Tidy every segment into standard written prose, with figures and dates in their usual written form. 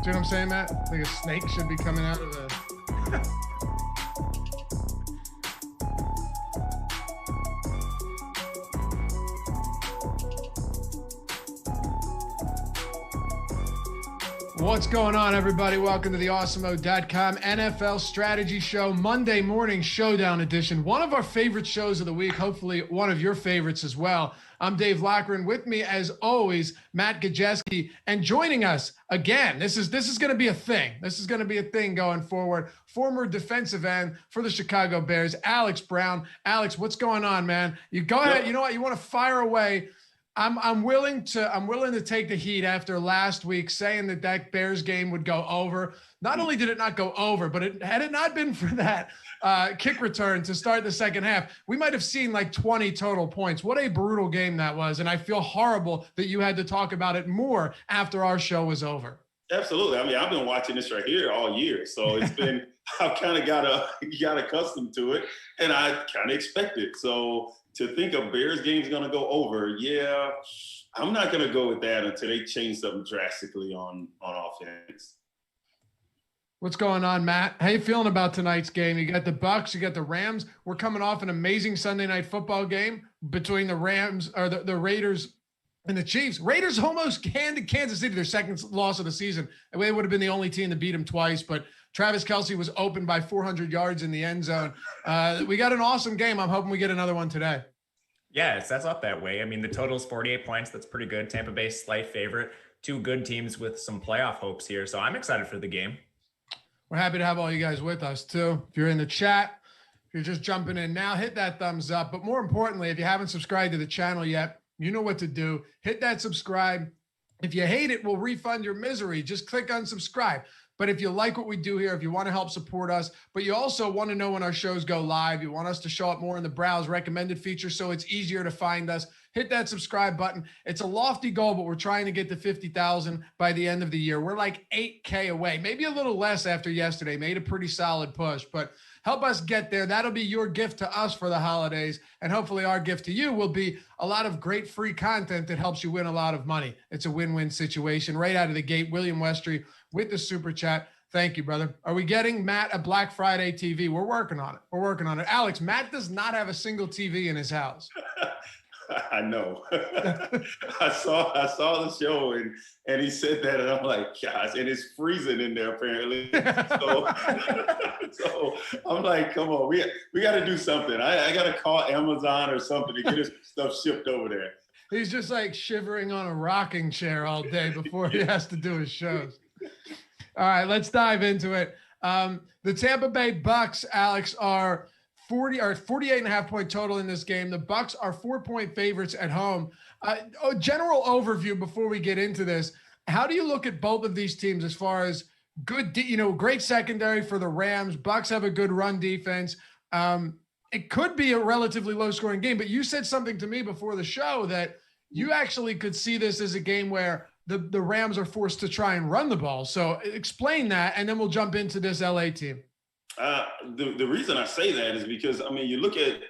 See what I'm saying, Matt? Like a snake should be coming out of the... What's going on, everybody? Welcome to the Awesemo.com NFL Strategy Show, Monday morning Showdown edition. One of our favorite shows of the week, hopefully one of your favorites as well. I'm Dave Loughran. With me, as always, Matt Gajewski. And joining us again, this is going to be a thing. This is going to be a thing going forward. Former defensive end for the Chicago Bears, Alex Brown. Alex, what's going on, man? You go ahead. You know what? You want to fire away. I'm willing to take the heat after last week saying that Bears game would go over. Not only did it not go over, but had it not been for that kick return to start the second half, we might have seen like 20 total points. What a brutal game that was. And I feel horrible that you had to talk about it more after our show was over. Absolutely. I mean, I've been watching this right here all year. So it's been, I've kind of got accustomed to it, and I kind of expect it. So to think a Bears game is going to go over, yeah, I'm not going to go with that until they change something drastically on offense. What's going on, Matt? How you feeling about tonight's game? You got the Bucs, you got the Rams. We're coming off an amazing Sunday night football game between the Rams or the Raiders and the Chiefs. Raiders almost handed Kansas City their second loss of the season. They would have been the only team to beat them twice, but Travis Kelce was open by 400 yards in the end zone. We got an awesome game. I'm hoping we get another one today. Yeah, it sets up that way. I mean, the total is 48 points. That's pretty good. Tampa Bay, slight favorite. Two good teams with some playoff hopes here. So I'm excited for the game. We're happy to have all you guys with us, too. If you're in the chat, if you're just jumping in now, hit that thumbs up. But more importantly, if you haven't subscribed to the channel yet, you know what to do. Hit that subscribe. If you hate it, we'll refund your misery. Just click unsubscribe. But if you like what we do here, if you want to help support us, but you also want to know when our shows go live, you want us to show up more in the browse recommended feature so it's easier to find us, hit that subscribe button. It's a lofty goal, but we're trying to get to 50,000 by the end of the year. We're like 8K away, maybe a little less after yesterday. Made a pretty solid push, but help us get there. That'll be your gift to us for the holidays. And hopefully our gift to you will be a lot of great free content that helps you win a lot of money. It's a win-win situation right out of the gate. William Westry with the super chat. Thank you, brother. Are we getting Matt a Black Friday TV? We're working on it. Alex, Matt does not have a single TV in his house. I know. I saw the show and he said that, and I'm like, gosh, and it's freezing in there apparently. So I'm like, come on, we got to do something. I got to call Amazon or something to get his stuff shipped over there. He's just like shivering on a rocking chair all day before he has to do his shows. All right, let's dive into it. The Tampa Bay Bucs, Alex, are 48.5 point total in this game. The Bucs are 4-point favorites at home. A general overview before we get into this. How do you look at both of these teams as far as good, great secondary for the Rams? Bucs have a good run defense. It could be a relatively low scoring game, but you said something to me before the show that you actually could see this as a game where the Rams are forced to try and run the ball. So explain that, and then we'll jump into this LA team. The reason I say that is because, I mean, you look at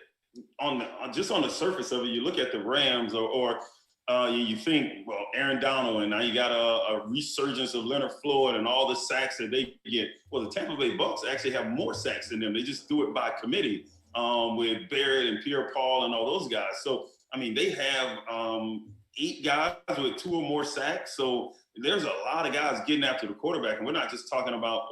on the surface of it, you look at the Rams or you think, well, Aaron Donald, and now you got a resurgence of Leonard Floyd and all the sacks that they get. Well, the Tampa Bay Bucs actually have more sacks than them. They just do it by committee with Barrett and Pierre-Paul and all those guys. So, I mean, they have 8 guys with 2 or more sacks. So there's a lot of guys getting after the quarterback. And we're not just talking about,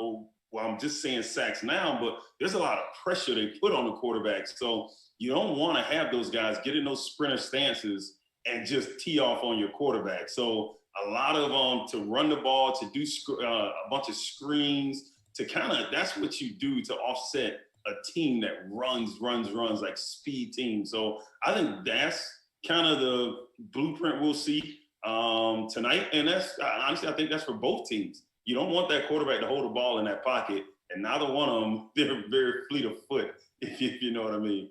I'm just saying sacks now, but there's a lot of pressure they put on the quarterback. So you don't want to have those guys get in those sprinter stances and just tee off on your quarterback. So a lot of to run the ball, to do a bunch of screens, to kind of, that's what you do to offset a team that runs like speed team. So I think that's kind of the blueprint we'll see tonight. And that's honestly, I think that's for both teams. You don't want that quarterback to hold the ball in that pocket, and neither one of them, they're very fleet of foot, if you know what I mean.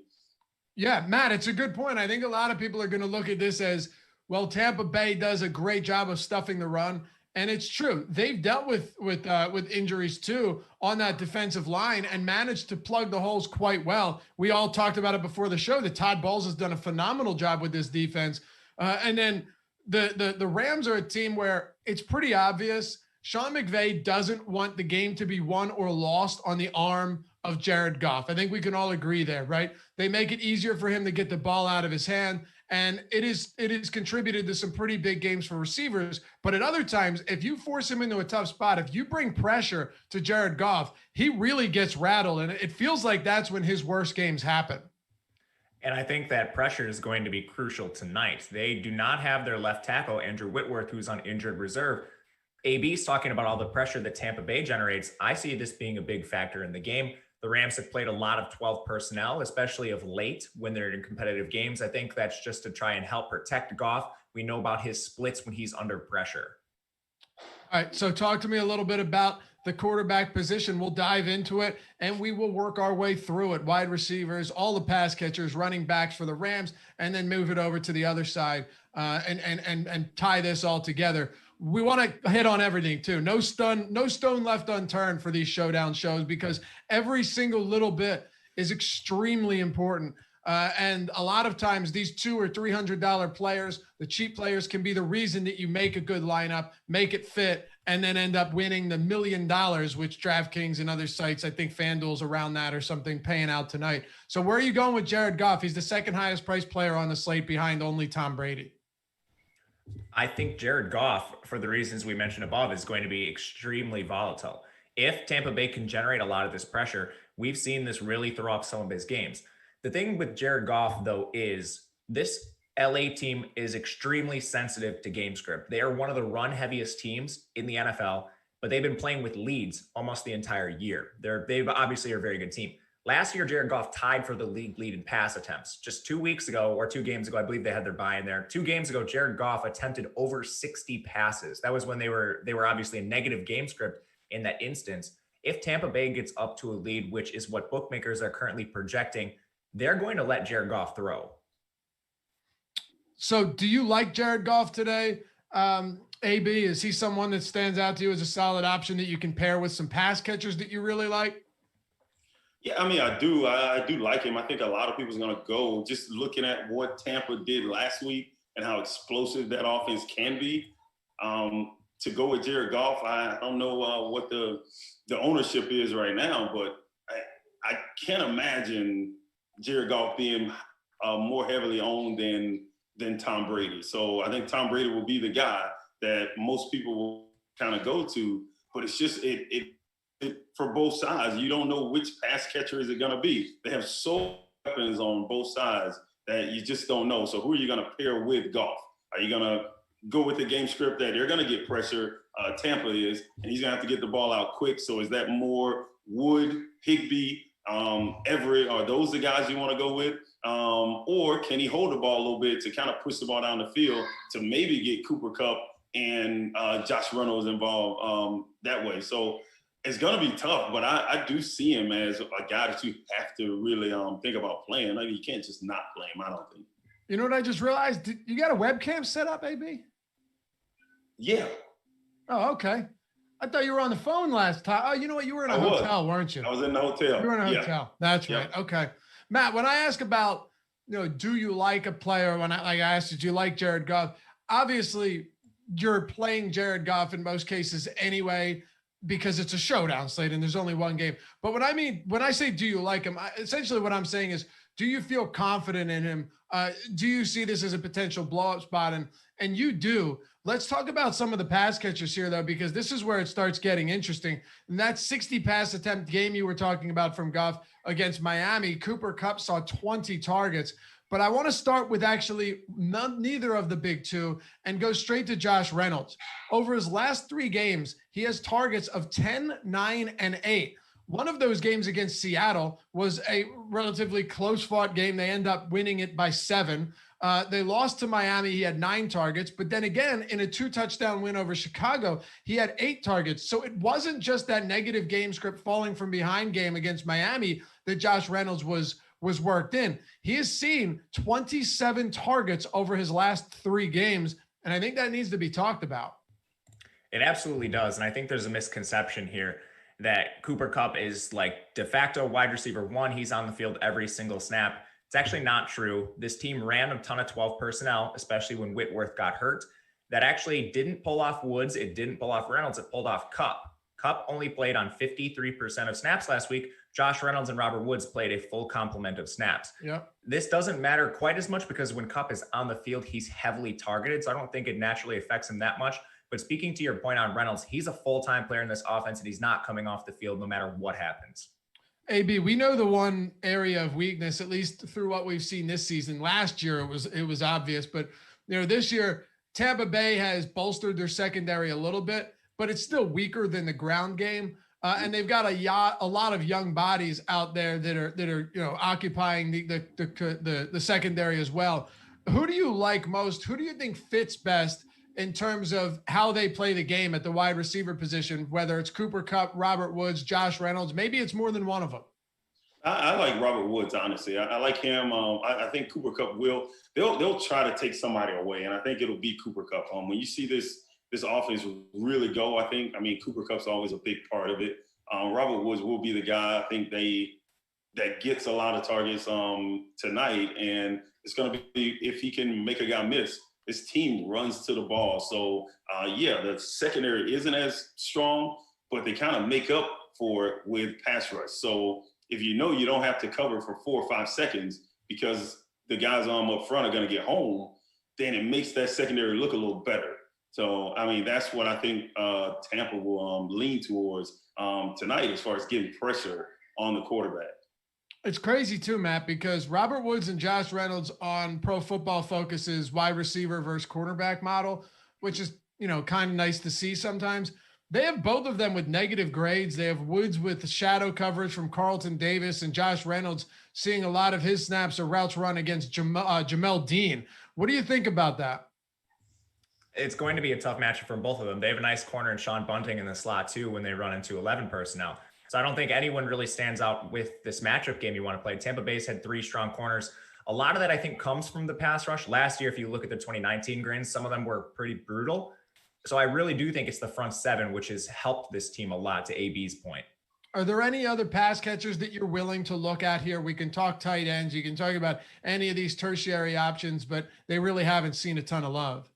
Yeah, Matt, it's a good point. I think a lot of people are going to look at this as, well, Tampa Bay does a great job of stuffing the run. And it's true. They've dealt with injuries too on that defensive line and managed to plug the holes quite well. We all talked about it before the show that Todd Bowles has done a phenomenal job with this defense. And then the Rams are a team where it's pretty obvious Sean McVay doesn't want the game to be won or lost on the arm of Jared Goff. I think we can all agree there, right? They make it easier for him to get the ball out of his hand. And it is contributed to some pretty big games for receivers. But at other times, if you force him into a tough spot, if you bring pressure to Jared Goff, he really gets rattled. And it feels like that's when his worst games happen. And I think that pressure is going to be crucial tonight. They do not have their left tackle, Andrew Whitworth, who's on injured reserve. AB's talking about all the pressure that Tampa Bay generates. I see this being a big factor in the game. The Rams have played a lot of 12 personnel, especially of late when they're in competitive games. I think that's just to try and help protect Goff. We know about his splits when he's under pressure. All right, so talk to me a little bit about the quarterback position. We'll dive into it and we will work our way through it. Wide receivers, all the pass catchers, running backs for the Rams, and then move it over to the other side and tie this all together. We want to hit on everything too. No stone left unturned for these showdown shows because every single little bit is extremely important. And a lot of times these $200 or $300 players, the cheap players, can be the reason that you make a good lineup, make it fit, and then end up winning the $1 million, which DraftKings and other sites, I think FanDuel's around that or something, paying out tonight. So where are you going with Jared Goff? He's the second highest priced player on the slate behind only Tom Brady. I think Jared Goff, for the reasons we mentioned above, is going to be extremely volatile. If Tampa Bay can generate a lot of this pressure, we've seen this really throw off some of his games. The thing with Jared Goff, though, is this LA team is extremely sensitive to game script. They are one of the run heaviest teams in the NFL, but they've been playing with leads almost the entire year. They obviously are a very good team. Last year, Jared Goff tied for the league lead in pass attempts. Just 2 weeks ago or 2 games ago, I believe they had their bye in there. 2 games ago, Jared Goff attempted over 60 passes. That was when they were obviously a negative game script in that instance. If Tampa Bay gets up to a lead, which is what bookmakers are currently projecting, they're going to let Jared Goff throw. So do you like Jared Goff today? AB, is he someone that stands out to you as a solid option that you can pair with some pass catchers that you really like? Yeah, I mean, I do like him. I think a lot of people are going to go just looking at what Tampa did last week and how explosive that offense can be. To go with Jared Goff, I don't know what the ownership is right now, but I can't imagine Jared Goff being more heavily owned than Tom Brady. So I think Tom Brady will be the guy that most people will kind of go to, but it's just it for both sides. You don't know which pass catcher is it going to be. They have so many weapons on both sides that you just don't know. So who are you going to pair with Goff? Are you going to go with the game script that they're going to get pressure? Tampa is, and he's going to have to get the ball out quick. So is that more Wood, Higbee, Everett? Are those the guys you want to go with? Or can he hold the ball a little bit to kind of push the ball down the field to maybe get Cooper Kupp and Josh Reynolds involved that way? So it's going to be tough, but I do see him as a guy that you have to really think about playing. Like, you can't just not play him, I don't think. You know what I just realized? You got a webcam set up, AB? Yeah. Oh, okay. I thought you were on the phone last time. Oh, you know what? You were in a hotel, weren't you? I was in the hotel. You were in a hotel. That's right. Okay. Matt, when I ask about, do you like a player, when I asked, did you like Jared Goff? Obviously, you're playing Jared Goff in most cases anyway, because it's a showdown slate and there's only one game. But when I say, do you like him? Essentially what I'm saying is, do you feel confident in him? Do you see this as a potential blow-up spot? And you do. Let's talk about some of the pass catchers here, though, because this is where it starts getting interesting. And that 60 pass attempt game you were talking about from Goff against Miami, Cooper Kupp saw 20 targets. But I want to start with actually neither of the big two and go straight to Josh Reynolds. Over his last 3 games, he has targets of 10, 9, and 8. One of those games against Seattle was a relatively close-fought game. They end up winning it by 7. They lost to Miami. He had 9 targets. But then again, in a 2-touchdown win over Chicago, he had 8 targets. So it wasn't just that negative game script falling from behind game against Miami that Josh Reynolds was worked in. He has seen 27 targets over his last 3 games. And I think that needs to be talked about. It absolutely does. And I think there's a misconception here that Cooper Kupp is like de facto wide receiver 1. He's on the field every single snap. It's actually not true. This team ran a ton of 12 personnel, especially when Whitworth got hurt. that actually didn't pull off Woods. It didn't pull off Reynolds. It pulled off Kupp. Kupp only played on 53% of snaps last week. Josh Reynolds and Robert Woods played a full complement of snaps. Yep. This doesn't matter quite as much because when Kupp is on the field, he's heavily targeted. So I don't think it naturally affects him that much. But speaking to your point on Reynolds, he's a full-time player in this offense, and he's not coming off the field no matter what happens. AB, we know the one area of weakness, at least through what we've seen this season. Last year, it was obvious, but this year, Tampa Bay has bolstered their secondary a little bit, but it's still weaker than the ground game. And they've got a lot of young bodies out there that are occupying the secondary as well. Who do you like most? Who do you think fits best in terms of how they play the game at the wide receiver position, whether it's Cooper Kupp, Robert Woods, Josh Reynolds? Maybe it's more than one of them. I like Robert Woods, honestly. I like him. I think Cooper Kupp they'll try to take somebody away, and I think it'll be Cooper Kupp. When you see this offense really go, Cooper Kupp's always a big part of it. Robert Woods will be the guy, I think, that gets a lot of targets tonight, and it's going to be if he can make a guy miss. His team runs to the ball. So, the secondary isn't as strong, but they kind of make up for it with pass rush. So if you don't have to cover for 4 or 5 seconds because the guys up front are going to get home, then it makes that secondary look a little better. So, that's what I think Tampa will lean towards tonight as far as getting pressure on the quarterback. It's crazy too, Matt, because Robert Woods and Josh Reynolds on Pro Football Focus's wide receiver versus quarterback model, which is, kind of nice to see sometimes. They have both of them with negative grades. They have Woods with shadow coverage from Carlton Davis and Josh Reynolds seeing a lot of his snaps or routes run against Jamel Dean. What do you think about that? It's going to be a tough matchup for both of them. They have a nice corner in Sean Bunting in the slot too when they run into 11 personnel. So I don't think anyone really stands out with this matchup game you want to play. Tampa Bay's had 3 strong corners. A lot of that, I think, comes from the pass rush. Last year, if you look at the 2019 grades, some of them were pretty brutal. So I really do think it's the front 7, which has helped this team a lot, to AB's point. Are there any other pass catchers that you're willing to look at here? We can talk tight ends. You can talk about any of these tertiary options, but they really haven't seen a ton of love.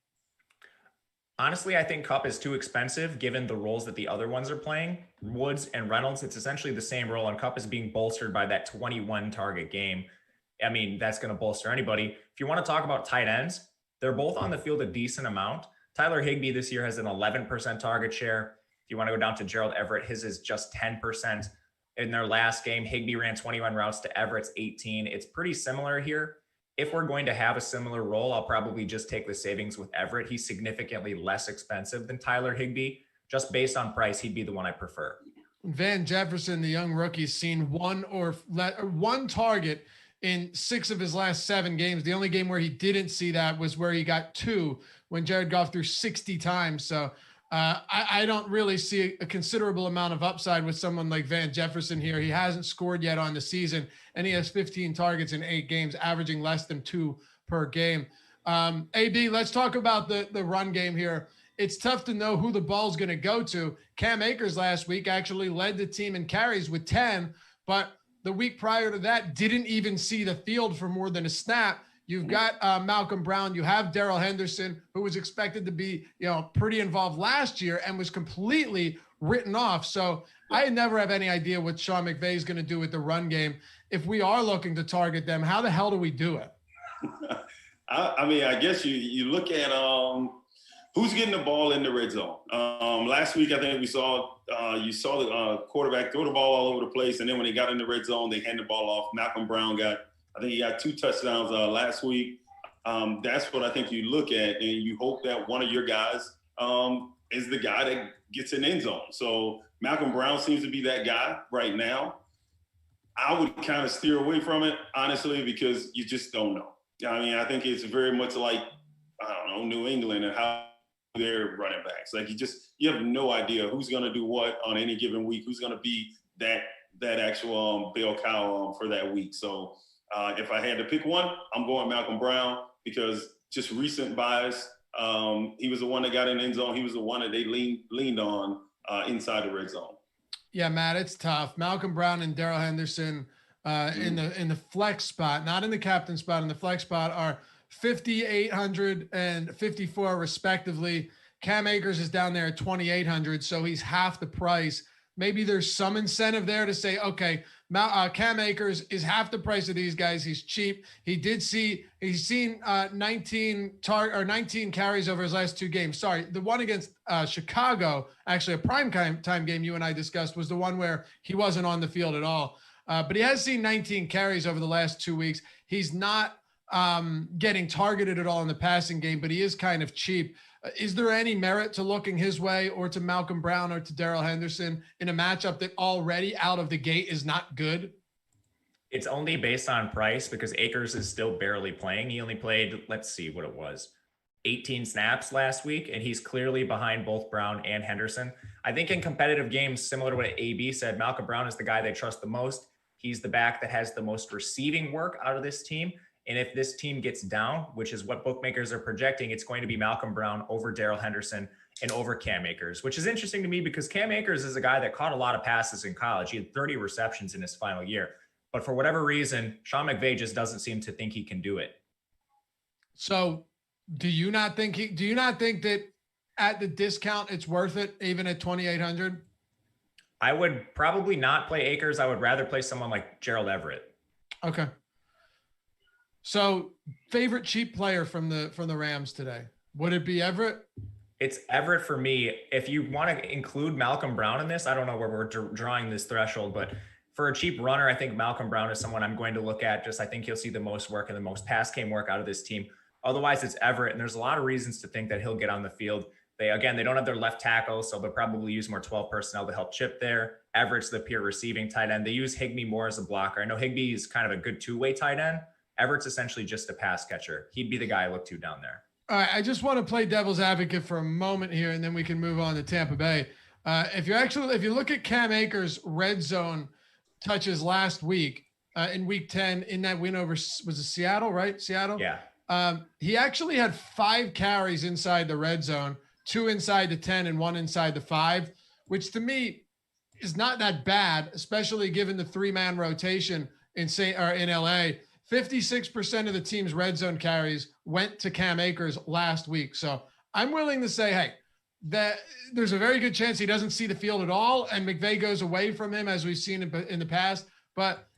Honestly, I think Kupp is too expensive given the roles that the other ones are playing. Woods and Reynolds, it's essentially the same role, and Kupp is being bolstered by that 21 target game. That's going to bolster anybody. If you want to talk about tight ends, they're both on the field a decent amount. Tyler Higbee this year has an 11% target share. If you want to go down to Gerald Everett, his is just 10%. In their last game, Higbee ran 21 routes to Everett's 18. It's pretty similar here. If we're going to have a similar role, I'll probably just take the savings with Everett. He's significantly less expensive than Tyler Higbee. Just based on price, he'd be the one I prefer. Van Jefferson, the young rookie, seen one target in 6 of his last 7 games. The only game where he didn't see that was where he got 2 when Jared Goff threw 60 times. So I don't really see a considerable amount of upside with someone like Van Jefferson here. He hasn't scored yet on the season, and he has 15 targets in 8 games, averaging less than 2 per game. AB, let's talk about the run game here. It's tough to know who the ball's going to go to. Cam Akers last week actually led the team in carries with 10, but the week prior to that didn't even see the field for more than a snap. You've got Malcolm Brown. You have Darrell Henderson, who was expected to be, pretty involved last year and was completely written off. So I never have any idea what Sean McVay is going to do with the run game. If we are looking to target them, how the hell do we do it? I guess you look at who's getting the ball in the red zone. Last week, I think you saw the quarterback throw the ball all over the place, and then when they got in the red zone, they hand the ball off. Malcolm Brown I think he got 2 touchdowns last week. That's what I think you look at, and you hope that one of your guys is the guy that gets an end zone. So Malcolm Brown seems to be that guy right now. I would kind of steer away from it, honestly, because you just don't know. I think it's very much like, New England and how they're running backs. Like you have no idea who's going to do what on any given week, who's going to be that actual bell cow for that week. So if I had to pick one, I'm going Malcolm Brown because just recent bias. He was the one that got in the end zone. He was the one that they leaned on inside the red zone. Yeah, Matt, it's tough. Malcolm Brown and Darrell Henderson in the flex spot, not in the captain spot, in the flex spot, are 5,800 and 54 respectively. Cam Akers is down there at 2,800, so he's half the price. Maybe there's some incentive there to say, okay, Cam Akers is half the price of these guys. He's cheap. He's seen 19 carries over his last 2 games. Sorry, the one against Chicago, actually a prime time game you and I discussed, was the one where he wasn't on the field at all. But he has seen 19 carries over the last 2 weeks. He's not getting targeted at all in the passing game, but he is kind of cheap. Is there any merit to looking his way or to Malcolm Brown or to Darrell Henderson in a matchup that already out of the gate is not good? It's only based on price because Akers is still barely playing. He only played, let's see what it was, 18 snaps last week, and he's clearly behind both Brown and Henderson. I think in competitive games, similar to what AB said, Malcolm Brown is the guy they trust the most. He's the back that has the most receiving work out of this team. And if this team gets down, which is what bookmakers are projecting, it's going to be Malcolm Brown over Darrell Henderson and over Cam Akers, which is interesting to me because Cam Akers is a guy that caught a lot of passes in college. He had 30 receptions in his final year. But for whatever reason, Sean McVay just doesn't seem to think he can do it. So do you not think that at the discount it's worth it, even at 2,800? I would probably not play Akers. I would rather play someone like Gerald Everett. Okay. So favorite cheap player from the Rams today, would it be Everett? It's Everett for me. If you want to include Malcolm Brown in this, I don't know where we're drawing this threshold, but for a cheap runner, I think Malcolm Brown is someone I'm going to look at. I think he'll see the most work and the most pass game work out of this team. Otherwise, it's Everett, and there's a lot of reasons to think that he'll get on the field. They don't have their left tackle, so they'll probably use more 12 personnel to help chip there. Everett's the pure receiving tight end. They use Higbee more as a blocker. I know Higbee is kind of a good two-way tight end. Everett's essentially just a pass catcher. He'd be the guy I look to down there. All right, I just want to play devil's advocate for a moment here, and then we can move on to Tampa Bay. If you look at Cam Akers' red zone touches last week in Week 10 in that win over, was it Seattle, right? Seattle? Yeah. He actually had 5 carries inside the red zone, 2 inside the 10 and 1 inside the 5, which to me is not that bad, especially given the 3-man rotation in LA. 56% of the team's red zone carries went to Cam Akers last week. So I'm willing to say, hey, that there's a very good chance he doesn't see the field at all, and McVay goes away from him as we've seen in the past. But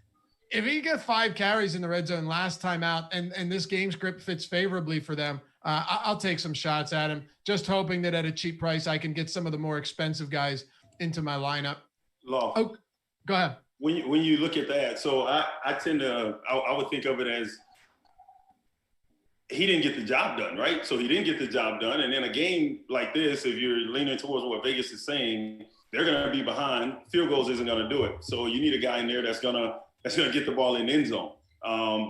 if he gets 5 carries in the red zone last time out, and this game script fits favorably for them, I'll take some shots at him, just hoping that at a cheap price I can get some of the more expensive guys into my lineup. Oh, go ahead. When you look at that, so I tend to I would think of it as he didn't get the job done, right? So he didn't get the job done, and in a game like this, if you're leaning towards what Vegas is saying, they're going to be behind. Field goals isn't going to do it. So you need a guy in there that's going to get the ball in the end zone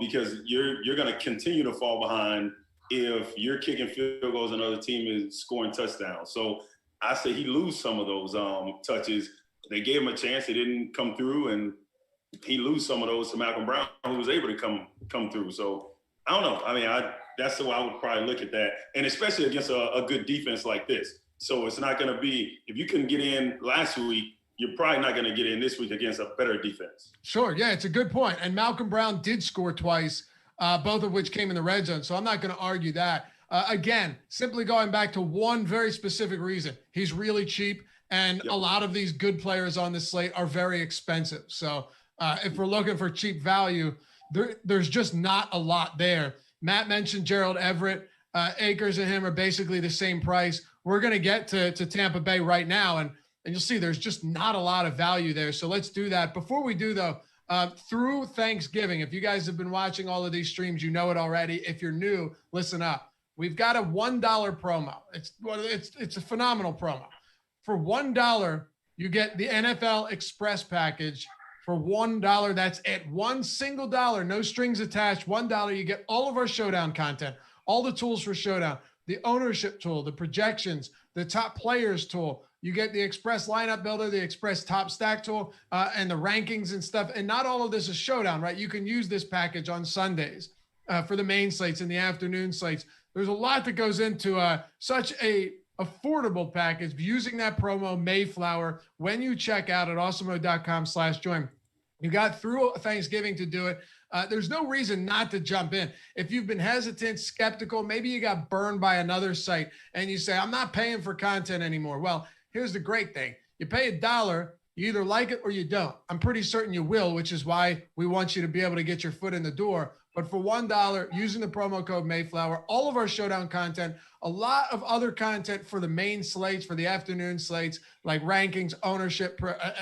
because you're going to continue to fall behind if you're kicking field goals and another team is scoring touchdowns. So I say he lose some of those touches. They gave him a chance. It didn't come through, and he lose some of those to Malcolm Brown, who was able to come through. So I don't know. I mean, that's the way I would probably look at that, and especially against a good defense like this. So it's not going to be – if you couldn't get in last week, you're probably not going to get in this week against a better defense. Sure. Yeah, it's a good point. And Malcolm Brown did score twice, both of which came in the red zone. So I'm not going to argue that. Again, simply going back to one very specific reason. He's really cheap. And a lot of these good players on this slate are very expensive. So if we're looking for cheap value, there's just not a lot there. Matt mentioned Gerald Everett. Akers and him are basically the same price. We're going to get to Tampa Bay right now, and you'll see there's just not a lot of value there. So let's do that. Before we do, though, through Thanksgiving, if you guys have been watching all of these streams, you know it already. If you're new, listen up. We've got a $1 promo. It's a phenomenal promo. For $1, you get the NFL Express package. For $1, that's it. One single dollar, no strings attached. $1, you get all of our Showdown content, all the tools for Showdown, the ownership tool, the projections, the top players tool. You get the Express lineup builder, the Express top stack tool, and the rankings and stuff. And not all of this is Showdown, right? You can use this package on Sundays for the main slates and the afternoon slates. There's a lot that goes into such a affordable package using that promo Mayflower when you check out at awesemo.com/join. You got through Thanksgiving to do it. There's no reason not to jump in. If you've been hesitant, skeptical, maybe you got burned by another site and you say, I'm not paying for content anymore. Well, here's the great thing. You pay $1, you either like it or you don't. I'm pretty certain you will, which is why we want you to be able to get your foot in the door. But for $1, using the promo code Mayflower, all of our Showdown content, a lot of other content for the main slates, for the afternoon slates, like rankings, ownership,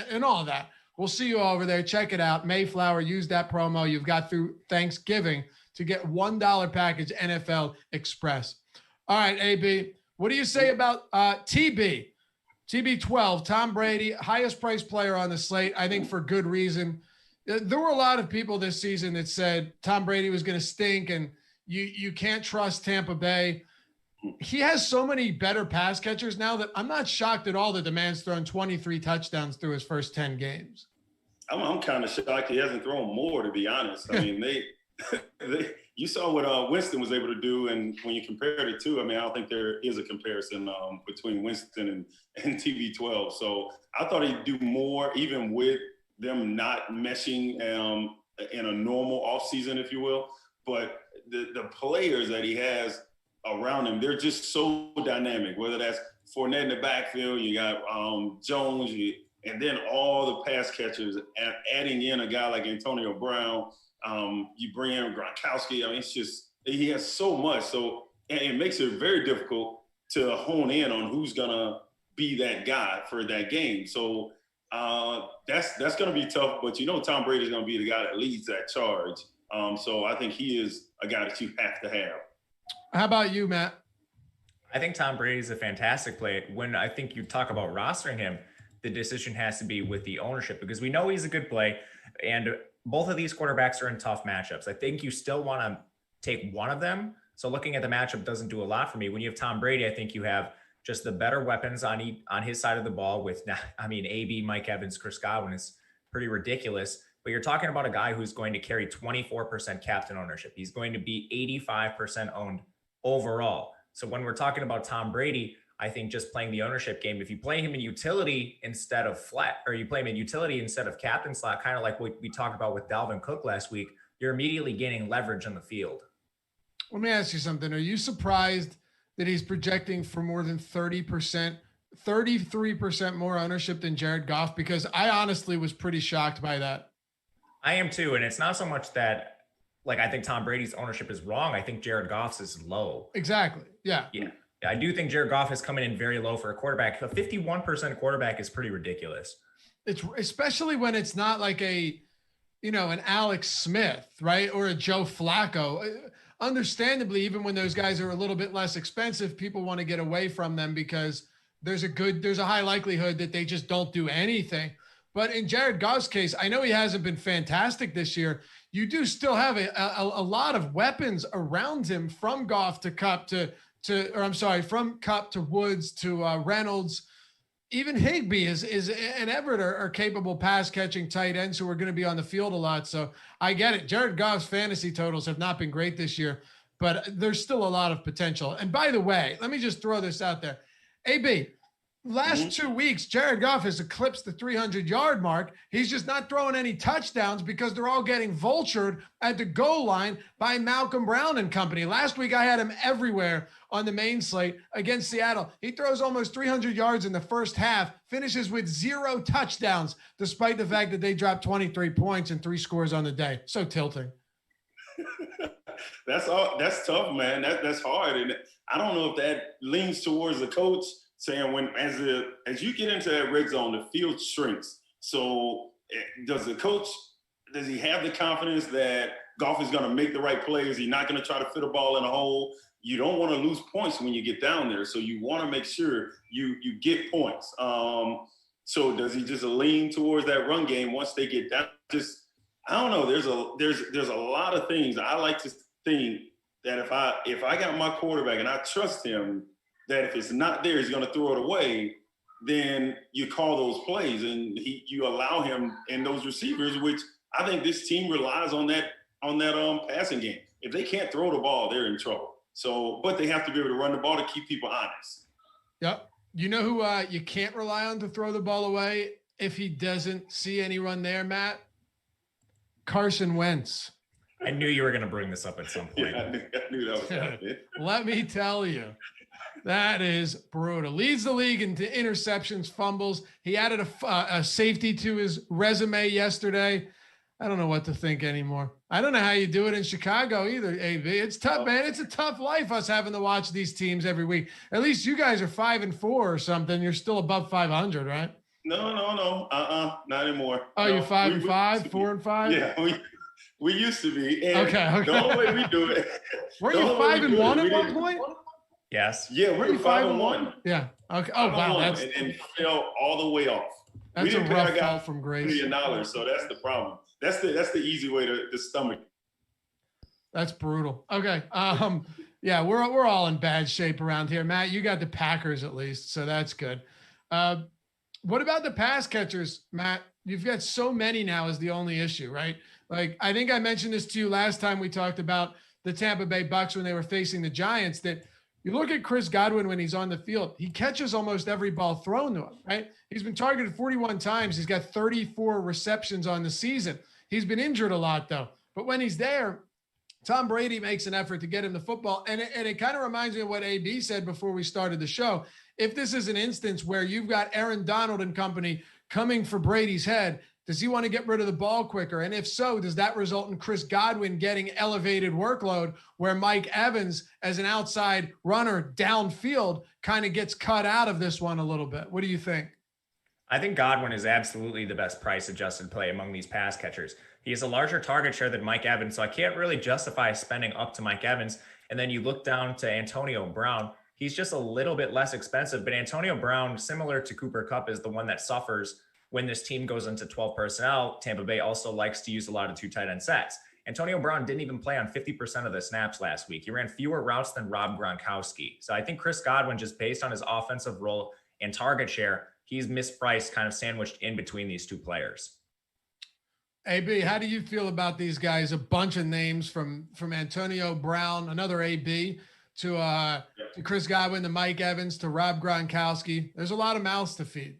and all of that. We'll see you over there. Check it out. Mayflower, use that promo. You've got through Thanksgiving to get $1 package NFL Express. All right, AB, what do you say about TB12, Tom Brady, highest priced player on the slate, I think for good reason. There were a lot of people this season that said Tom Brady was going to stink and you can't trust Tampa Bay. He has so many better pass catchers now that I'm not shocked at all that the man's thrown 23 touchdowns through his first 10 games. I'm kind of shocked he hasn't thrown more, to be honest. I mean, you saw what Winston was able to do, and when you compared it to, I mean, I don't think there is a comparison between Winston and TB12. So I thought he'd do more, even with them not meshing in a normal offseason, if you will. But the players that he has around him, they're just so dynamic, whether that's Fournette in the backfield, you got Jones, and then all the pass catchers, adding in a guy like Antonio Brown, you bring in Gajewski. I mean, it's just, he has so much. So it makes it very difficult to hone in on who's going to be that guy for that game. So that's going to be tough, but Tom Brady's going to be the guy that leads that charge. So I think he is a guy that you have to have. How about you, Matt? I think Tom Brady is a fantastic play. When I think you talk about rostering him, the decision has to be with the ownership, because we know he's a good play, and both of these quarterbacks are in tough matchups. I think you still want to take one of them. So looking at the matchup doesn't do a lot for me. When you have Tom Brady, I think you have just the better weapons on his side of the ball with, AB, Mike Evans, Chris Godwin is pretty ridiculous. But you're talking about a guy who's going to carry 24% captain ownership. He's going to be 85% owned overall. So when we're talking about Tom Brady, I think just playing the ownership game, if you play him in utility instead of flat, or you play him in utility instead of captain slot, kind of like what we talked about with Dalvin Cook last week, you're immediately gaining leverage on the field. Let me ask you something. Are you surprised that he's projecting for more than 30%, 33% more ownership than Jared Goff? Because I honestly was pretty shocked by that. I am too. And it's not so much that, I think Tom Brady's ownership is wrong. I think Jared Goff's is low. Exactly. Yeah. I do think Jared Goff is coming in very low for a quarterback. A 51% quarterback is pretty ridiculous. It's especially when it's not like an Alex Smith, right? Or a Joe Flacco. Understandably, even when those guys are a little bit less expensive, people want to get away from them because there's a high likelihood that they just don't do anything. But in Jared Goff's case, I know he hasn't been fantastic this year. You do still have a lot of weapons around him, from Goff to Kupp from Kupp to Woods to Reynolds. Even Higbee and Everett are capable pass catching tight ends who are going to be on the field a lot. So I get it. Jared Goff's fantasy totals have not been great this year, but there's still a lot of potential. And by the way, let me just throw this out there. AB, last 2 weeks, Jared Goff has eclipsed the 300-yard mark. He's just not throwing any touchdowns because they're all getting vultured at the goal line by Malcolm Brown and company. Last week, I had him everywhere on the main slate against Seattle. He throws almost 300 yards in the first half, finishes with 0 touchdowns, despite the fact that they dropped 23 points and 3 scores on the day. So tilting. That's tough, man. That's hard. And I don't know if that leans towards the coach saying as you get into that red zone, the field shrinks. So does he have the confidence that Goff is going to make the right plays? He's not going to try to fit a ball in a hole. You don't want to lose points when you get down there. So you want to make sure you get points. So does he just lean towards that run game once they get down? I don't know. There's a lot of things. I like to think that if I got my quarterback and I trust him, that if it's not there, he's going to throw it away, then you call those plays and you allow him and those receivers, which I think this team relies on that passing game. If they can't throw the ball, they're in trouble. So, but they have to be able to run the ball to keep people honest. Yep. You know who you can't rely on to throw the ball away if he doesn't see any run there, Matt? Carson Wentz. I knew you were going to bring this up at some point. Yeah, I knew that was happening. Let me tell you, that is brutal. Leads the league into interceptions, fumbles. He added a safety to his resume yesterday. I don't know what to think anymore. I don't know how you do it in Chicago either, AB. It's tough, man. It's a tough life, us having to watch these teams every week. At least you guys are 5-4 or something. You're still above 500, right? No. Not anymore. Oh, no, you're 5-5, 4-5? Yeah, we used to be. And okay. The only way we do it. Weren't you 5-1 at one point? Yes. Yeah, we were 5-1. Yeah. Okay. Oh, wow. And fell all the way off. That's a rough fall from grace. $1 million, so that's the problem. That's the easy way to stomach. That's brutal. Okay. Yeah, we're all in bad shape around here. Matt, you got the Packers at least, so that's good. What about the pass catchers, Matt? You've got so many now is the only issue, right? Like, I think I mentioned this to you last time we talked about the Tampa Bay Bucs when they were facing the Giants, that you look at Chris Godwin when he's on the field, he catches almost every ball thrown to him, right? He's been targeted 41 times. He's got 34 receptions on the season. He's been injured a lot though. But when he's there, Tom Brady makes an effort to get him the football. And it kind of reminds me of what AB said before we started the show. If this is an instance where you've got Aaron Donald and company coming for Brady's head, does he want to get rid of the ball quicker? And if so, does that result in Chris Godwin getting elevated workload where Mike Evans as an outside runner downfield kind of gets cut out of this one a little bit? What do you think? I think Godwin is absolutely the best price adjusted play among these pass catchers. He has a larger target share than Mike Evans, so I can't really justify spending up to Mike Evans. And then you look down to Antonio Brown. He's just a little bit less expensive, but Antonio Brown, similar to Cooper Kupp, is the one that suffers when this team goes into 12 personnel. Tampa Bay also likes to use a lot of 2 tight end sets. Antonio Brown didn't even play on 50% of the snaps last week. He ran fewer routes than Rob Gronkowski. So I think Chris Godwin, just based on his offensive role and target share, he's mispriced, kind of sandwiched in between these two players. AB, how do you feel about these guys? A bunch of names from Antonio Brown, another AB, to Chris Godwin, to Mike Evans, to Rob Gronkowski. There's a lot of mouths to feed.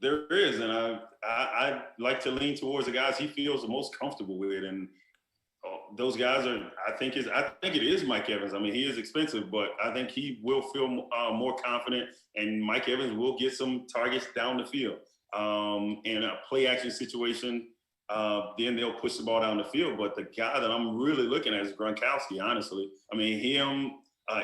There is, and I like to lean towards the guys he feels the most comfortable with, and those guys are. I think it is Mike Evans. I mean, he is expensive, but I think he will feel more confident, and Mike Evans will get some targets down the field. In a play action situation, then they'll push the ball down the field. But the guy that I'm really looking at is Gronkowski. Honestly, I mean, him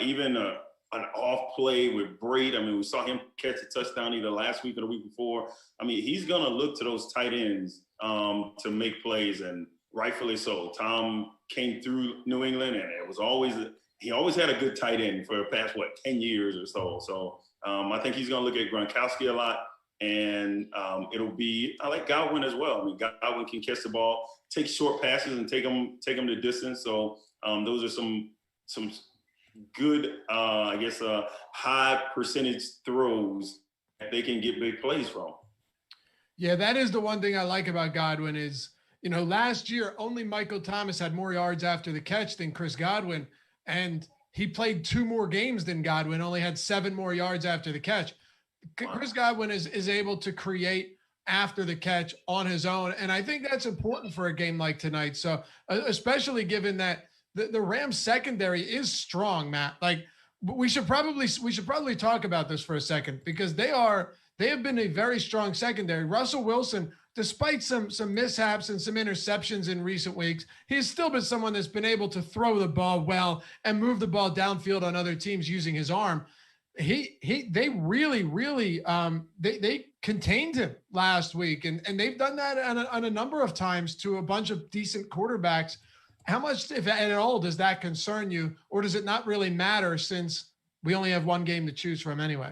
even an off play with Brady. I mean, we saw him catch a touchdown either last week or the week before. I mean, he's going to look to those tight ends to make plays, and rightfully so. Tom came through New England, and he always had a good tight end for the past, 10 years or so. So I think he's going to look at Gronkowski a lot, and I like Godwin as well. I mean, Godwin can catch the ball, take short passes, and take them the distance. So those are some good, high percentage throws that they can get big plays from. Yeah, that is the one thing I like about Godwin is, last year only Michael Thomas had more yards after the catch than Chris Godwin, and he played 2 more games than Godwin, only had 7 more yards after the catch. Wow. Chris Godwin is able to create after the catch on his own, and I think that's important for a game like tonight. So especially given that the Rams secondary is strong, Matt. Like, we should probably talk about this for a second, because they have been a very strong secondary. Russell Wilson, despite some mishaps and some interceptions in recent weeks, he's still been someone that's been able to throw the ball well and move the ball downfield on other teams using his arm. They really they contained him last week, and they've done that on a number of times to a bunch of decent quarterbacks. How much, if at all, does that concern you, or does it not really matter since we only have one game to choose from anyway?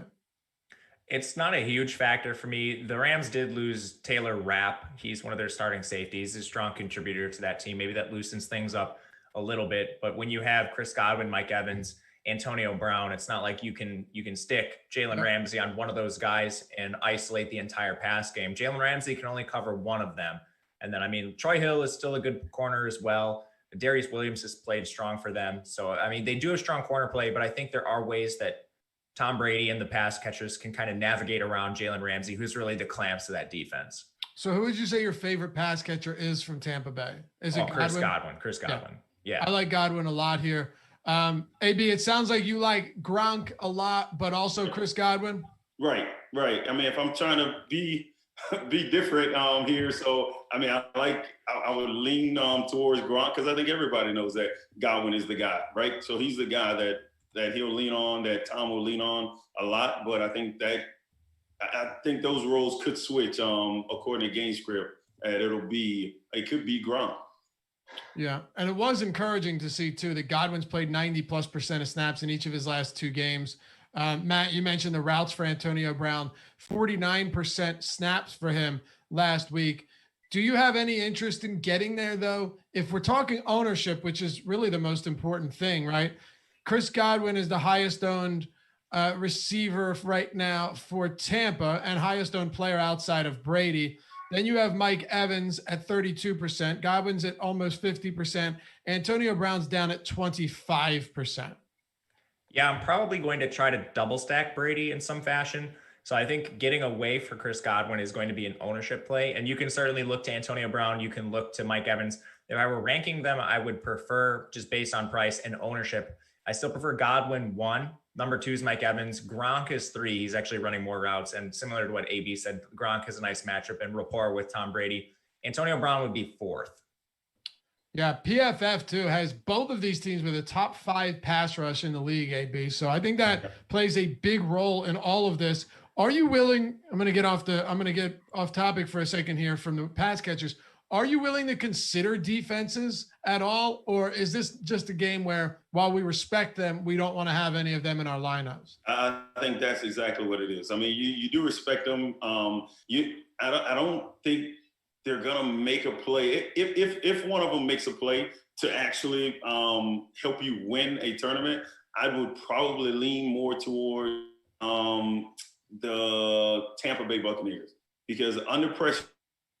It's not a huge factor for me. The Rams did lose Taylor Rapp. He's one of their starting safeties, a strong contributor to that team. Maybe that loosens things up a little bit. But when you have Chris Godwin, Mike Evans, Antonio Brown, it's not like you can stick Jalen Ramsey on one of those guys and isolate the entire pass game. Jalen Ramsey can only cover one of them. And then, Troy Hill is still a good corner as well. Darius Williams has played strong for them. So, they do have strong corner play, but I think there are ways that Tom Brady and the pass catchers can kind of navigate around Jalen Ramsey, who's really the clamps of that defense. So who would you say your favorite pass catcher is from Tampa Bay? Is it Chris Godwin? Godwin. Yeah. I like Godwin a lot here. AB, it sounds like you like Gronk a lot, but also Chris Godwin. Right. I mean, if I'm trying to be different here, so I mean, I would lean towards Gronk because I think everybody knows that Godwin is the guy, right? So he's the guy that he'll lean on, that Tom will lean on a lot. But I think those roles could switch according to game script, and it could be Gronk. Yeah, and it was encouraging to see too that Godwin's played 90+% of snaps in each of his last 2 games. Matt, you mentioned the routes for Antonio Brown, 49% snaps for him last week. Do you have any interest in getting there though? If we're talking ownership, which is really the most important thing, right? Chris Godwin is the highest owned receiver right now for Tampa and highest owned player outside of Brady. Then you have Mike Evans at 32%, Godwin's at almost 50%, Antonio Brown's down at 25%. Yeah, I'm probably going to try to double stack Brady in some fashion. So I think getting away for Chris Godwin is going to be an ownership play. And you can certainly look to Antonio Brown. You can look to Mike Evans. If I were ranking them, I would prefer, just based on price and ownership, I still prefer Godwin 1. Number 2 is Mike Evans. Gronk is 3. He's actually running more routes. And similar to what AB said, Gronk has a nice matchup and rapport with Tom Brady. Antonio Brown would be 4th. Yeah, PFF too has both of these teams with a top 5 pass rush in the league, AB. So I think that plays a big role in all of this. Are you willing? I'm going to get off topic for a second here from the pass catchers. Are you willing to consider defenses at all? Or is this just a game where while we respect them, we don't want to have any of them in our lineups? I think that's exactly what it is. I mean, you do respect them. I don't think they're gonna make a play. If one of them makes a play to actually help you win a tournament, I would probably lean more toward the Tampa Bay Buccaneers because under pressure,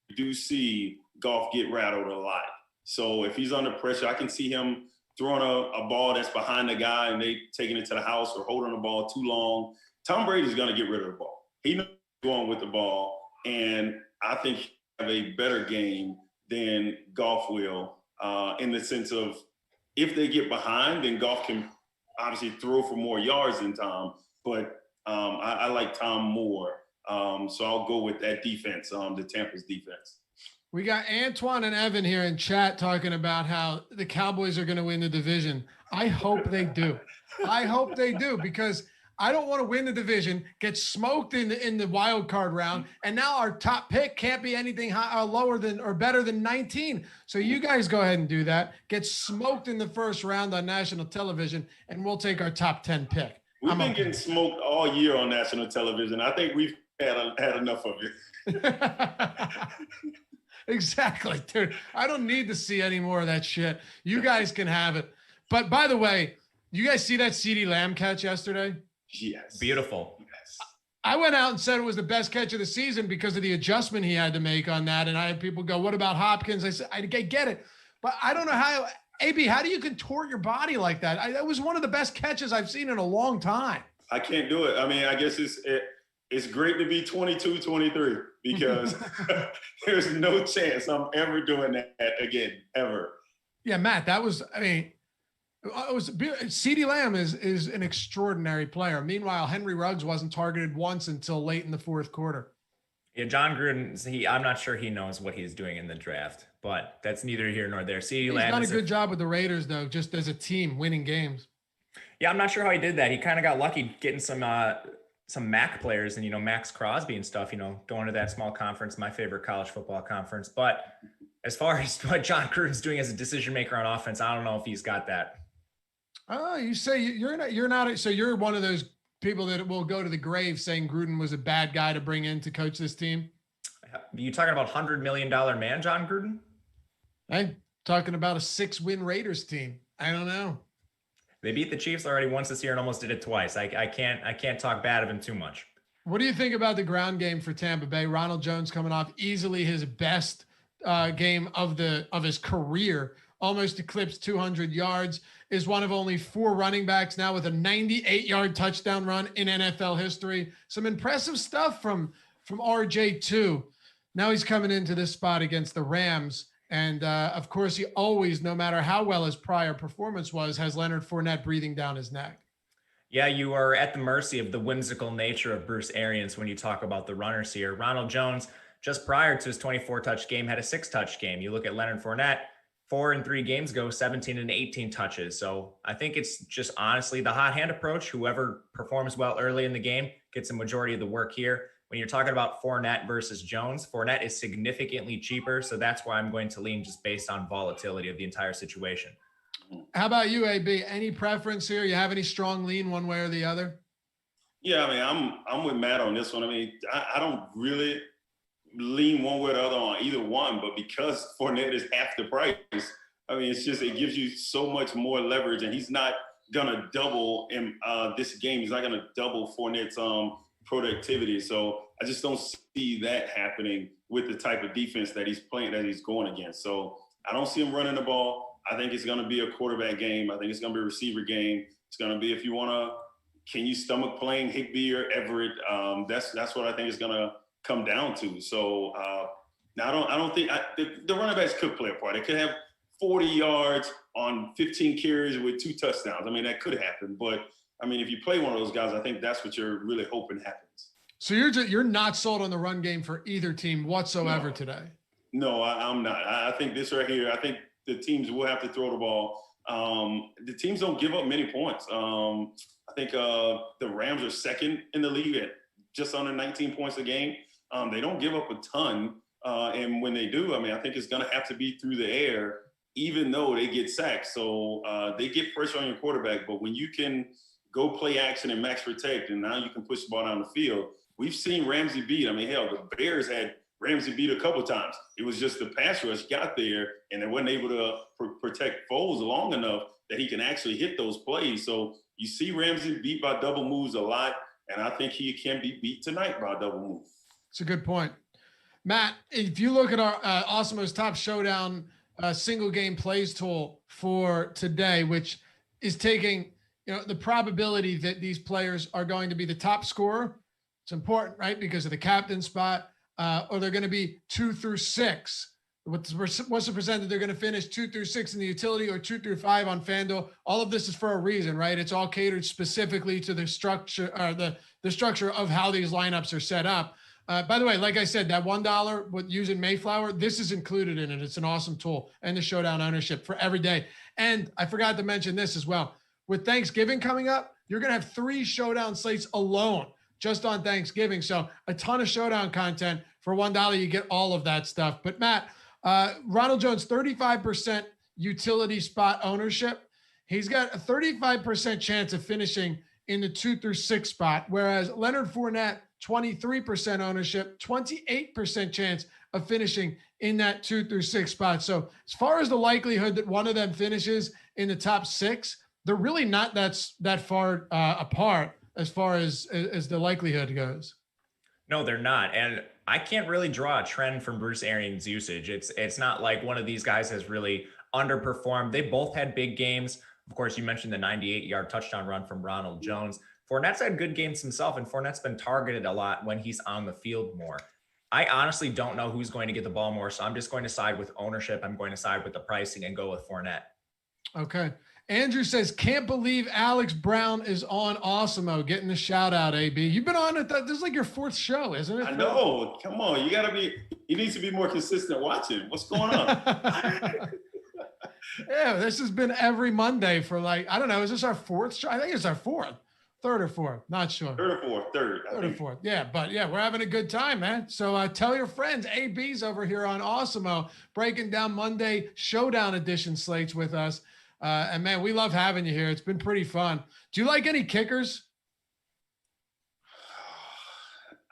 you do see Goff get rattled a lot. So if he's under pressure, I can see him throwing a ball that's behind the guy and they taking it to the house or holding the ball too long. Tom Brady's gonna get rid of the ball. He knows going with the ball, and I think have a better game than Goff will in the sense of if they get behind, then Goff can obviously throw for more yards than Tom. But I like Tom more. So I'll go with that defense, the Tampa's defense. We got Antoine and Evan here in chat talking about how the Cowboys are going to win the division. I hope they do. I hope they do because I don't want to win the division, get smoked in the wild card round, and now our top pick can't be anything lower than or better than 19. So you guys go ahead and do that. Get smoked in the first round on national television, and we'll take our top 10 pick. We've been getting smoked all year on national television. I think we've had enough of it. Exactly, dude. I don't need to see any more of that shit. You guys can have it. But by the way, you guys see that CeeDee Lamb catch yesterday? Yes. Beautiful. Yes. I went out and said it was the best catch of the season because of the adjustment he had to make on that. And I had people go, what about Hopkins? I said, I get it. But I don't know how, AB, how do you contort your body like that? That was one of the best catches I've seen in a long time. I can't do it. I mean, I guess it's great to be 22, 23 because there's no chance I'm ever doing that again, ever. Yeah, Matt, that was, I mean, CeeDee Lamb is an extraordinary player. Meanwhile, Henry Ruggs wasn't targeted once until late in the fourth quarter. Yeah, John Gruden, I'm not sure he knows what he's doing in the draft, but that's neither here nor there. CeeDee Lamb done a good job with the Raiders, though, just as a team, winning games. Yeah, I'm not sure how he did that. He kind of got lucky getting some MAC players and, Max Crosby and stuff, going to that small conference, my favorite college football conference. But as far as what John Gruden's doing as a decision maker on offense, I don't know if he's got that. Oh, you say you're not. So you're one of those people that will go to the grave saying Gruden was a bad guy to bring in to coach this team. You talking about $100 million man, John Gruden? Hey, talking about a 6-win Raiders team. I don't know. They beat the Chiefs already once this year and almost did it twice. I can't talk bad of him too much. What do you think about the ground game for Tampa Bay? Ronald Jones coming off easily his best game of his career, almost eclipsed 200 yards, is one of only 4 running backs now with a 98-yard touchdown run in NFL history. Some impressive stuff from RJ too. Now he's coming into this spot against the Rams. And of course, he always, no matter how well his prior performance was, has Leonard Fournette breathing down his neck. Yeah, you are at the mercy of the whimsical nature of Bruce Arians when you talk about the runners here. Ronald Jones, just prior to his 24-touch game, had a 6-touch game. You look at Leonard Fournette, 4 and 3 games ago, 17 and 18 touches. So I think it's just honestly the hot hand approach. Whoever performs well early in the game gets a majority of the work here. When you're talking about Fournette versus Jones, Fournette is significantly cheaper. So that's why I'm going to lean just based on volatility of the entire situation. How about you, AB? Any preference here? You have any strong lean one way or the other? Yeah, I mean, I'm with Matt on this one. I mean, I don't really lean one way or the other on either one, but because Fournette is half the price, I mean, it gives you so much more leverage, and he's not gonna double in this game. He's not gonna double Fournette's productivity. So I just don't see that happening with the type of defense that he's playing, that he's going against. So I don't see him running the ball. I think it's going to be a quarterback game. I think it's going to be a receiver game. It's going to be, if you want to, can you stomach playing Higbee or Everett? That's what I think it's going to come down to. So now I don't think the running backs could play a part. They could have 40 yards on 15 carries with 2 touchdowns. I mean, that could happen. But I mean, if you play one of those guys, I think that's what you're really hoping happens. So you're not sold on the run game for either team whatsoever today? No, I'm not. I think this right here, I think the teams will have to throw the ball. The teams don't give up many points. I think the Rams are second in the league at just under 19 points a game. They don't give up a ton. And when they do, I mean, I think it's going to have to be through the air, even though they get sacked. So they get pressure on your quarterback. But when you can go play action and max protect, and now you can push the ball down the field, we've seen Ramsey beat. I mean, hell, the Bears had Ramsey beat a couple times. It was just the pass rush got there, and they weren't able to protect Foles long enough that he can actually hit those plays. So you see Ramsey beat by double moves a lot, and I think he can be beat tonight by a double move. It's a good point. Matt, if you look at our Awesemo's top showdown single game plays tool for today, which is taking the probability that these players are going to be the top scorer, it's important, right? Because of the captain spot. Or they're going to be 2 through 6. What's the percent that they're going to finish 2 through 6 in the utility or 2 through 5 on FanDuel? All of this is for a reason, right? It's all catered specifically to the structure or the structure of how these lineups are set up. By the way, like I said, that $1 with using Mayflower, this is included in it. It's an awesome tool, and the Showdown ownership for every day. And I forgot to mention this as well. With Thanksgiving coming up, you're going to have 3 Showdown slates alone just on Thanksgiving. So a ton of Showdown content for $1. You get all of that stuff. But Matt, Ronald Jones, 35% utility spot ownership. He's got a 35% chance of finishing in the 2 through 6 spot, whereas Leonard Fournette, 23% ownership, 28% chance of finishing in that 2 through 6 spot. So as far as the likelihood that one of them finishes in the top 6, they're really not that far apart as far as the likelihood goes. No, they're not. And I can't really draw a trend from Bruce Arians' usage. It's not like one of these guys has really underperformed. They both had big games. Of course, you mentioned the 98-yard touchdown run from Ronald Jones. Fournette's had good games himself, and Fournette's been targeted a lot when he's on the field more. I honestly don't know who's going to get the ball more, so I'm just going to side with ownership. I'm going to side with the pricing and go with Fournette. Okay. Andrew says, can't believe Alex Brown is on Awesemo, getting the shout out, AB. You've been on it. This is like your 4th show, isn't it? I know. Come on. He needs to be more consistent watching. What's going on? Yeah, this has been every Monday for I don't know. Is this our 4th show? I think it's our 4th, 3rd or 4th. Not sure. 3rd or 4th. 3rd. 3rd or 4th. Yeah, but yeah, we're having a good time, man. So tell your friends. AB's over here on Awesemo breaking down Monday Showdown edition slates with us. And man, we love having you here. It's been pretty fun. Do you like any kickers?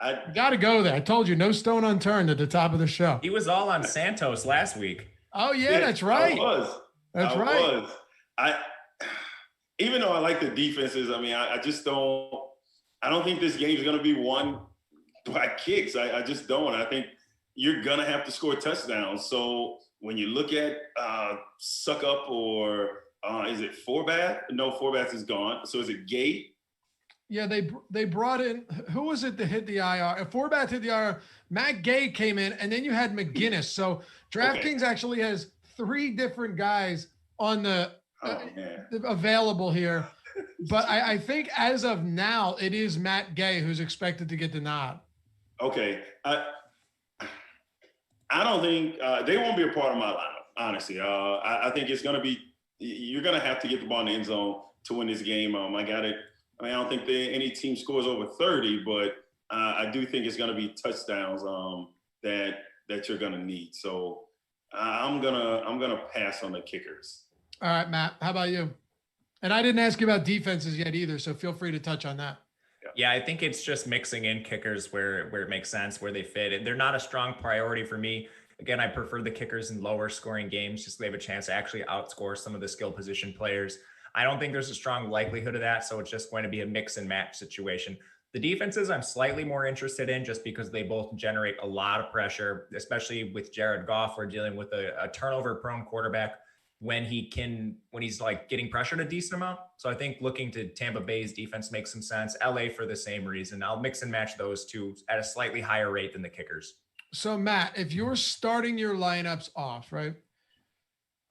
You got to go there. I told you, no stone unturned at the top of the show. He was all on Santos last week. Oh yeah, that's right. I was. Even though I like the defenses, I mean, I just don't. I don't think this game is going to be won by kicks. I just don't. I think you're going to have to score touchdowns. So when you look at Suck Up or is it Forbath? No, Forbath is gone. So is it Gate? Yeah, they brought in, who was it that hit the IR? A Forbat hit the IR. Matt Gay came in, and then you had McGinnis. So DraftKings actually has 3 different guys on the available here. But I think as of now, it is Matt Gay who's expected to get the nod. Okay. I don't think they won't be a part of my lineup, honestly. I think it's going to be, you're going to have to get the ball in the end zone to win this game. I don't think any team scores over 30, but I do think it's going to be touchdowns that you're going to need. So I'm gonna pass on the kickers. All right, Matt, how about you? And I didn't ask you about defenses yet either, so feel free to touch on that. Yeah, I think it's just mixing in kickers where it makes sense, where they fit. And they're not a strong priority for me. Again, I prefer the kickers in lower scoring games, just so they have a chance to actually outscore some of the skill position players. I don't think there's a strong likelihood of that, so it's just going to be a mix and match situation. The defenses I'm slightly more interested in just because they both generate a lot of pressure, especially with Jared Goff. We're dealing with a turnover prone quarterback when he's like getting pressured a decent amount. So I think looking to Tampa Bay's defense makes some sense. LA for the same reason. I'll mix and match those two at a slightly higher rate than the kickers. So Matt, if you're starting your lineups off, right?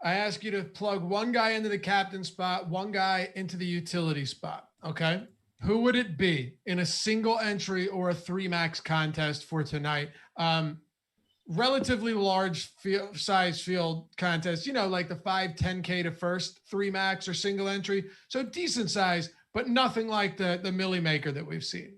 I ask you to plug one guy into the captain spot, one guy into the utility spot. Okay. Who would it be in a single entry or a 3-max contest for tonight? Relatively large size field contest, like the 5-10K to first 3-max or single entry. So decent size, but nothing like the Millie Maker that we've seen.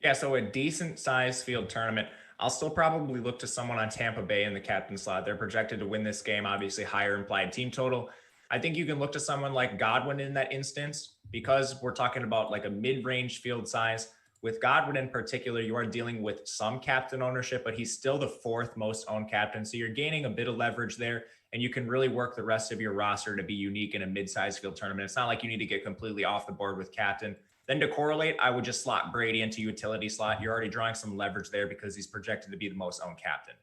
Yeah. So a decent size field tournament. I'll still probably look to someone on Tampa Bay in the captain slot. They're projected to win this game, obviously higher implied team total. I think you can look to someone like Godwin in that instance because we're talking about like a mid-range field size. With Godwin in particular, you are dealing with some captain ownership, but he's still the 4th most owned captain. So you're gaining a bit of leverage there, and you can really work the rest of your roster to be unique in a mid-sized field tournament. It's not like you need to get completely off the board with captain. Then to correlate, I would just slot Brady into utility slot. You're already drawing some leverage there because he's projected to be the most owned captain.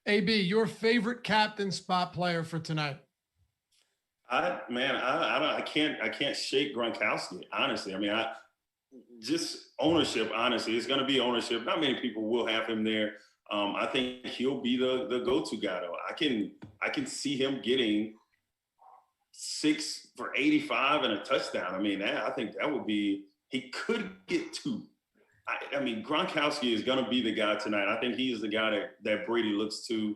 AB, your favorite captain spot player for tonight? I can't shake Gronkowski, honestly. I mean, just ownership, honestly. It's going to be ownership. Not many people will have him there. I think he'll be the go-to guy, though. I can see him getting 6 for 85 and a touchdown. I mean, I think that would be – he could get 2. I mean, Gronkowski is going to be the guy tonight. I think he is the guy that Brady looks to.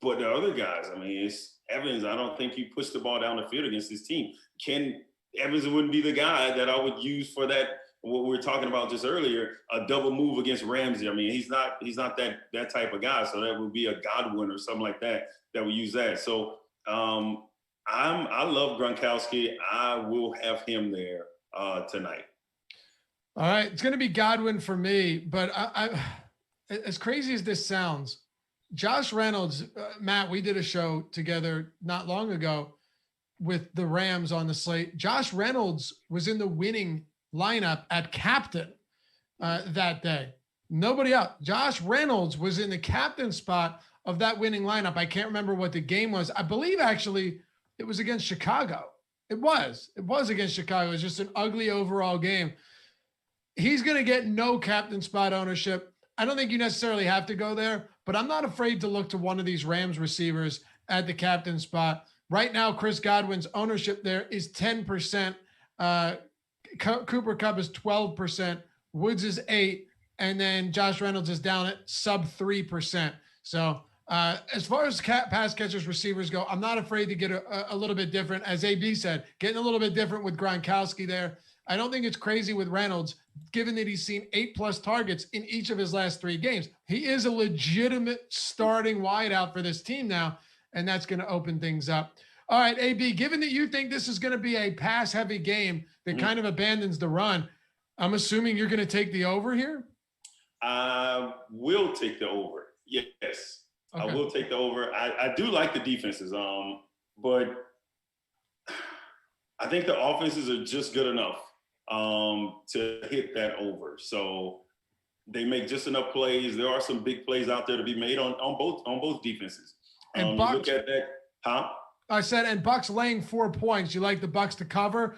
But the other guys, I mean, it's Evans. I don't think he pushed the ball down the field against his team. Evans wouldn't be the guy that I would use for that, what we were talking about just earlier, a double move against Ramsey. I mean, he's not that type of guy. So that would be a Godwin or something like that would use that. So I love Gronkowski. I will have him there tonight. All right. It's going to be Godwin for me, but I as crazy as this sounds, Josh Reynolds, Matt, we did a show together not long ago with the Rams on the slate. Josh Reynolds was in the winning lineup at captain that day. Nobody else. Josh Reynolds was in the captain spot of that winning lineup. I can't remember what the game was. I believe actually it was against Chicago. It was against Chicago. It was just an ugly overall game. He's going to get no captain spot ownership. I don't think you necessarily have to go there, but I'm not afraid to look to one of these Rams receivers at the captain spot. Right now, Chris Godwin's ownership there is 10%. Cooper Kupp is 12%. Woods is 8%. And then Josh Reynolds is down at sub 3%. So as far as pass catchers, receivers go, I'm not afraid to get a little bit different. As AB said, getting a little bit different with Gronkowski there. I don't think it's crazy with Reynolds, given that he's seen 8+ targets in each of his last 3 games. He is a legitimate starting wideout for this team now, and that's going to open things up. All right, AB, given that you think this is going to be a pass-heavy game that kind of abandons the run, I'm assuming you're going to take the over here? I will take the over. Yes, okay. I will take the over. I do like the defenses, but I think the offenses are just good enough to hit that over. So they make just enough plays. There are some big plays out there to be made on both defenses. And Bucs, you look at that, huh? I said, and Bucs laying 4 points. You like the Bucs to cover?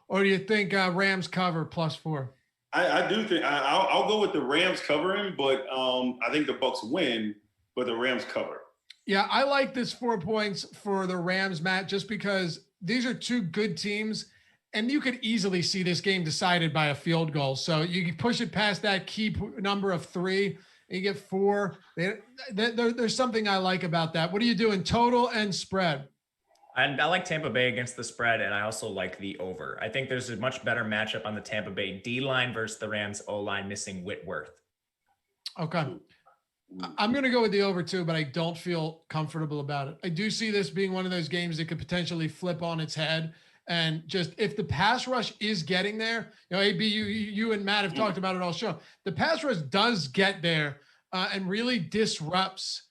or do you think Rams cover +4? I do think I'll go with the Rams covering, but I think the Bucs win, but the Rams cover. Yeah, I like this 4 points for the Rams, Matt, just because these are two good teams, and you could easily see this game decided by a field goal. So you can push it past that key number of 3, and you get 4. There's something I like about that. What are you doing, total and spread? And I like Tampa Bay against the spread, and I also like the over. I think there's a much better matchup on the Tampa Bay D-line versus the Rams O-line missing Whitworth. Okay. I'm going to go with the over too, but I don't feel comfortable about it. I do see this being one of those games that could potentially flip on its head. And just if the pass rush is getting there, AB, you and Matt have talked about it all show. The pass rush does get there and really disrupts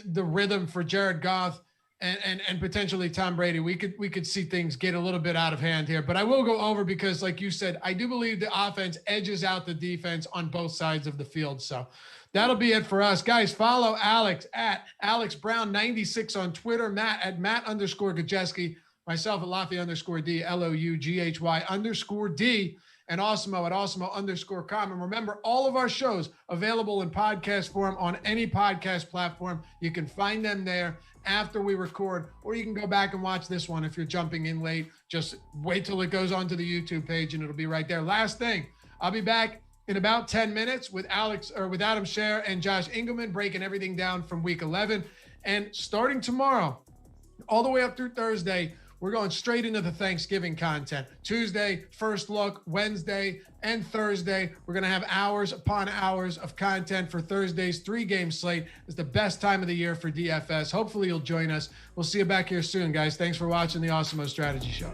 the rhythm for Jared Goff and potentially Tom Brady. We could see things get a little bit out of hand here, but I will go over because, like you said, I do believe the offense edges out the defense on both sides of the field. So that'll be it for us, guys. Follow Alex at Alex Brown 96 on Twitter, Matt at Matt_Gajewski, myself at Laffy_D, LOUGHY_D, and Awesemo at Awesemo_com. And remember, all of our shows available in podcast form on any podcast platform. You can find them there after we record, or you can go back and watch this one if you're jumping in late. Just wait till it goes onto the YouTube page and it'll be right there. Last thing, I'll be back in about 10 minutes with Adam Scher and Josh Engelman breaking everything down from week 11. And starting tomorrow, all the way up through Thursday, we're going straight into the Thanksgiving content. Tuesday, first look. Wednesday and Thursday, we're going to have hours upon hours of content for Thursday's 3-game slate. It's the best time of the year for DFS. Hopefully you'll join us. We'll see you back here soon, guys. Thanks for watching the Awesemo Strategy Show.